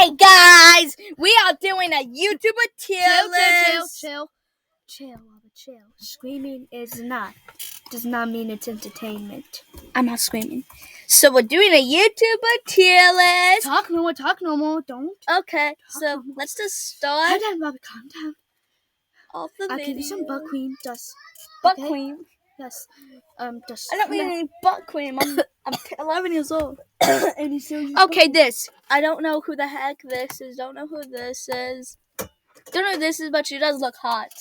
Hey guys, we are doing a YouTuber tier list. Chill. Screaming does not mean it's entertainment. I'm not screaming. So we're doing a YouTuber tier list. Talk no more. Don't. Okay, so let's just start. Calm down, Bobby. Calm down. Off the I'll video. give you some buckwheat dust. Buckwheat. Yes. Dust. I don't mean any buckwheat. I'm 11 years old. And you still use Okay, this. I don't know who the heck this is. Don't know who this is. Don't know who this is, but she does look hot.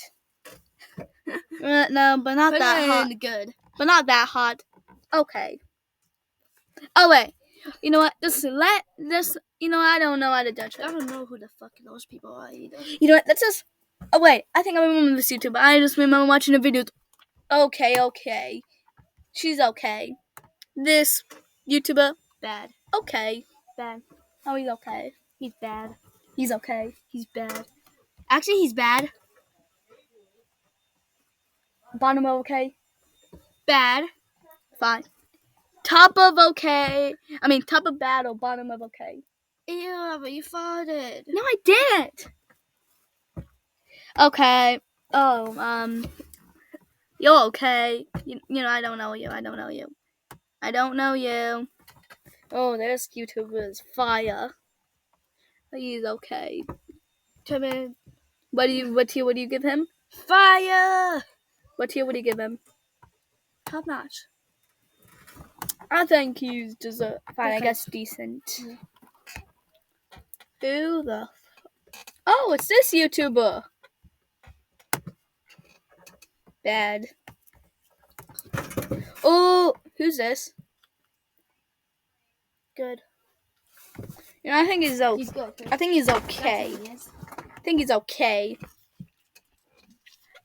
No, but not that hot. Good. But not that hot. Okay. Oh wait. You know what? I don't know how to judge her. I don't know who the fuck those people are either. You know what? Let's just. Oh wait. I think I remember this YouTuber. I just remember watching a video. Okay. She's okay. This YouTuber. Bad. Okay. Bad. Oh, he's okay. He's bad. He's okay. He's bad. Actually, he's bad. Bottom of okay. Bad. Fine. Top of okay. I mean, top of bad or bottom of okay. Ew, but you farted. No, I didn't. Okay. Oh, you're okay. You know, I don't know you. I don't know you. Oh, this YouTuber is fire. He's okay. Come in. What tier would you give him? Fire. What tier would you give him? Top notch. I think he's just fine. Okay. I guess decent. Yeah. Who the? Oh, it's this YouTuber. Bad. Oh, who's this? Good. You know, I think he's okay. He's good. I think he's okay. He is. I think he's okay.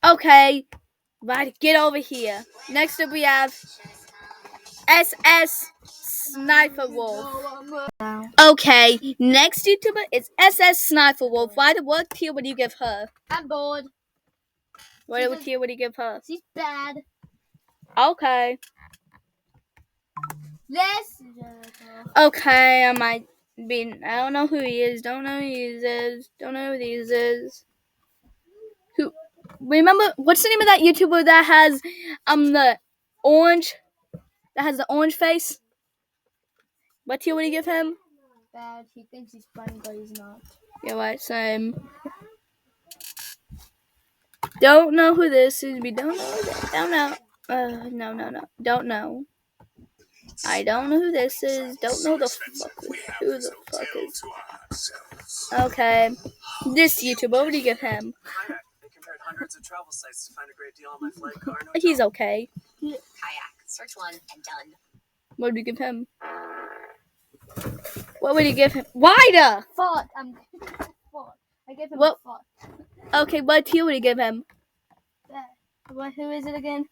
Okay. Right, get over here. Next up we have SS Sniper Wolf. Okay, next YouTuber is SS Sniper Wolf. What tier would you give her? I'm bored. What tier would you give her? She's bad. Okay. Yes. Okay, I don't know who he is. Don't know who these is. Who? Remember, what's the name of that YouTuber that has the orange? That has the orange face? What tier would you give him? Bad. He thinks he's funny, but he's not. Yeah, right, same. Don't know who this is. We don't know. Don't know. No. Don't know. I don't know who this is. Don't know who the fuck is. Okay. This YouTuber, what would you give him? Hundreds of travel sites to find a great deal on my flight car. He's okay. Kayak. Search one and done. What would you give him? What would you give him? Wider! Fought. I gave him What? a fought. Okay, what tier would you give him? Who is it again?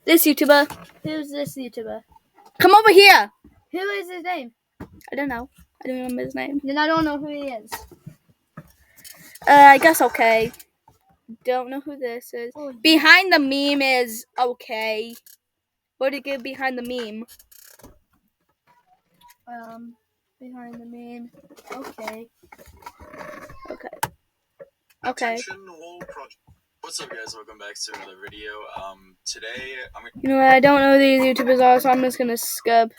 This YouTuber. Who's this YouTuber? Come over here! Who is his name? I don't know. I don't remember his name. Then I don't know who he is. I guess okay. Don't know who this is. Oh, Behind the meme is okay. What do you give behind the meme? Behind the meme. Okay. Attention, whole project. What's up, guys? Welcome back to another video. Today You know what? I don't know who these YouTubers are, so I'm just gonna skip.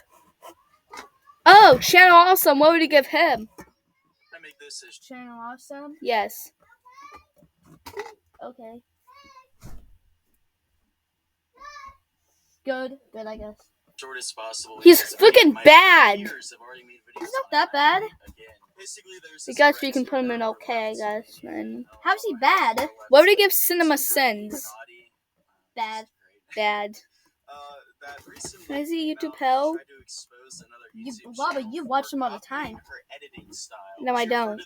Oh, Channel Awesome. What would you give him? I make this as Channel Awesome. Yes. Okay. Good, I guess. short as possible. He's freaking bad. He's not that bad. I guess we can put him in okay, I guess. Then. How's he bad? What would you give Cinema Sins? Bad. Is he YouTube hell? Bobby, you watch him all the time. No, I don't.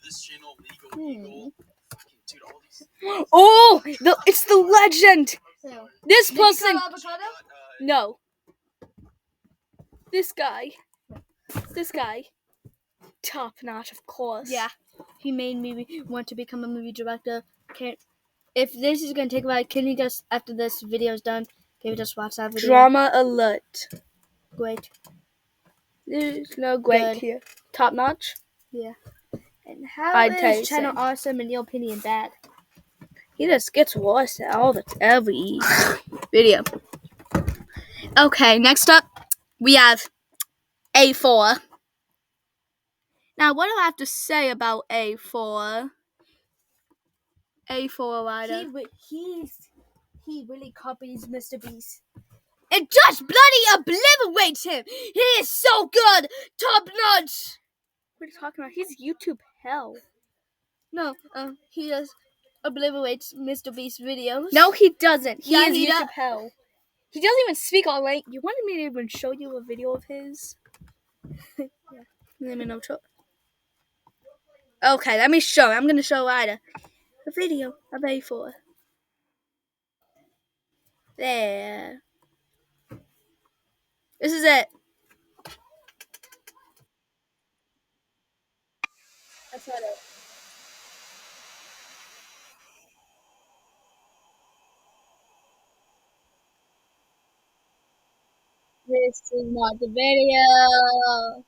Oh, it's the legend. This person. No. This guy. Top notch, of course. Yeah. He made me want to become a movie director. If this is going to take a while, can you just, after this video is done, can you just watch that video? Drama alert. Great. There's no great Good. here. Top notch? Yeah. And How I'd tell you is channel same. awesome in your opinion bad? He just gets worse every video. Okay, next up we have A4. Now, what do I have to say about A4? A4 Ryder. He really copies Mr. Beast. It just bloody obliterates him. He is so good, top notch. What are you talking about? He's YouTube hell. No, he just obliterates Mr. Beast videos. No, he doesn't. He Yeah, is he YouTube does. hell. He doesn't even speak all right. You wanted me to even show you a video of his? Yeah. Let me know. Okay, let me show. I'm gonna show Ryder a video of A4. There. This is it. That's not it. This is not the video.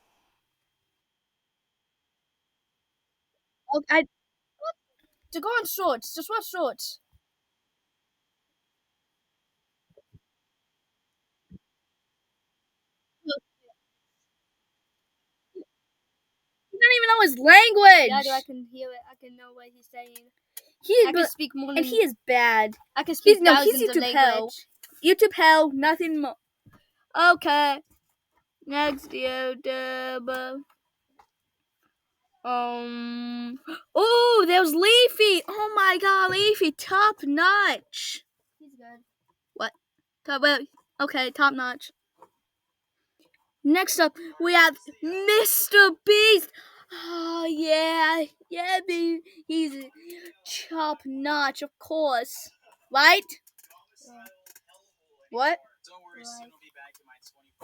Okay, To go on shorts, just watch shorts. he doesn't even know his language. Yeah, dude, I can hear it. I can know what he's saying. He I can speak more than and he is bad. I can speak He's thousands of YouTube hell. language. YouTube hell, nothing more. Okay, next YouTube. Oh, there's Leafy. Oh my God, Leafy, top notch. He's good. What? Okay, top notch. Next up, we have Mr. Beast. Oh yeah, he's top notch, of course, right? What? Don't worry, soon I'll be back in my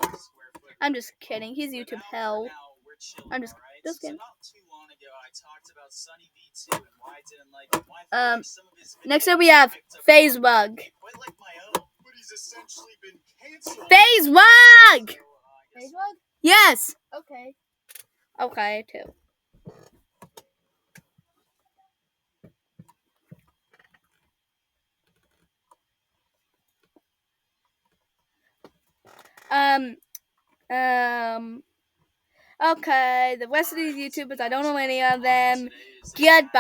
25 square foot. I'm just kidding. He's YouTube hell. Now we're chilling, I'm just alright? kidding. So not too long ago, I talked about Sunny V2 and why I didn't like him. Why I felt like some of his Next videos up we have picked up FaZe on Bug. quite like my own, but he's essentially been canceled. FaZe Bug. So, I guess Facebook? Yes. Okay. Okay, too. Okay, the rest of these YouTubers, I don't know any of them. today is- Goodbye.